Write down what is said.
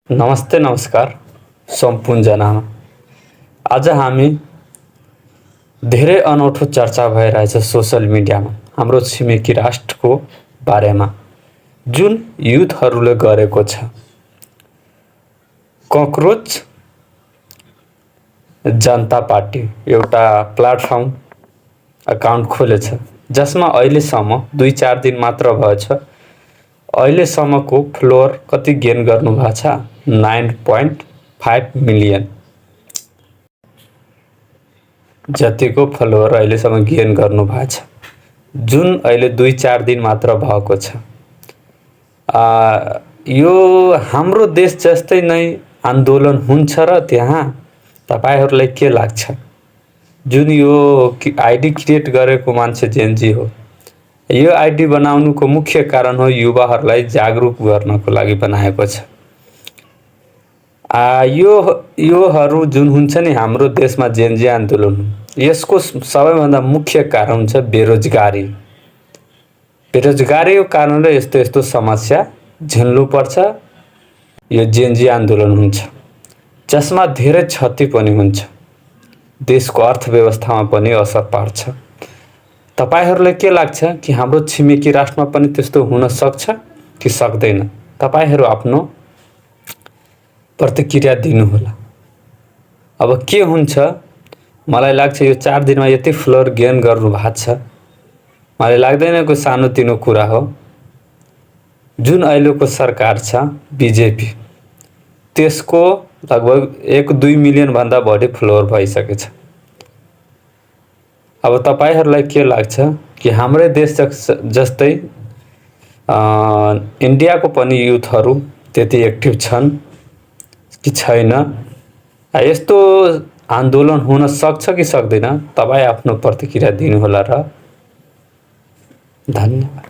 नमस्ते नमस्कार सम्पूर्णजनामा। आज हामी धेरै अनौठो चर्चा भइरहेछ सोशल मिडियामा हाम्रो छिमेकी राष्ट्रको बारेमा, जुन युथहरूले गरेको छ। ककरोच जनता पार्टी एउटा प्लेटफर्म अकाउन्ट खोलेछ, जसमा अहिलेसम्म 2-4 दिन मात्र भएछ। अहिलेसम्मको फ्लोर कति गेन गर्नु भएको छ? 9.5 मिलियन जतिको फ्लोर अहिलेसम्म गेन गर्नु भएको छ, जुन अहिले 2-4 दिन मात्र भएको छ। यो हाम्रो देश जस्तै नै आन्दोलन हुन्छ र त्यहाँ तपाईहरुलाई के लाग्छ? जुन यो आईडी क्रिएट गरेको मान्छे जेनजी हो। यो आईडी बनाउनुको मुख्य कारण हो युवाहरूलाई जागरुक गर्नको लागि बनाएको छ। योहरू जुन हुन्छ नि हाम्रो देशमा जेनजी आन्दोलन, यसको सबैभन्दा मुख्य कारण छ बेरोजगारी। बेरोजगारीको कारणले यस्तो यस्तो समस्या झेल्नु पर्छ। यो जेनजी आन्दोलन हुन्छ, जसमा धेरै क्षति पनि हुन्छ, देशको अर्थव्यवस्थामा पनि असर पार्छ। तपाईहरुलाई के लाग्छ कि हाम्रो छिमेकी राष्ट्रमा पनि त्यस्तो हुन सक्छ कि सक्दैन? तपाईहरु आफ्नो प्रतिक्रिया दिनुहोला। अब के हुन्छ? मलाई लाग्छ यो 4 दिनमा यति फ्लोर गेन गर्नु भएको छ, मलाई लाग्दैन को सानोतिनो कुरा हो। जुन अहिलेको सरकार छ बीजेपी, त्यसको लगभग 1-2 मिलियन भन्दा बढी फ्लोर भइसकेछ। अब तपाईहरुलाई के लाग्छ कि हाम्रै देश जस्तै इन्डियाको पनि युथहरू त्यति एक्टिभ छन् कि छैन? यस्तो आन्दोलन हुन सक्छ कि सक्दैन? तपाई आफ्नो प्रतिक्रिया दिनुहोला र धन्यवाद।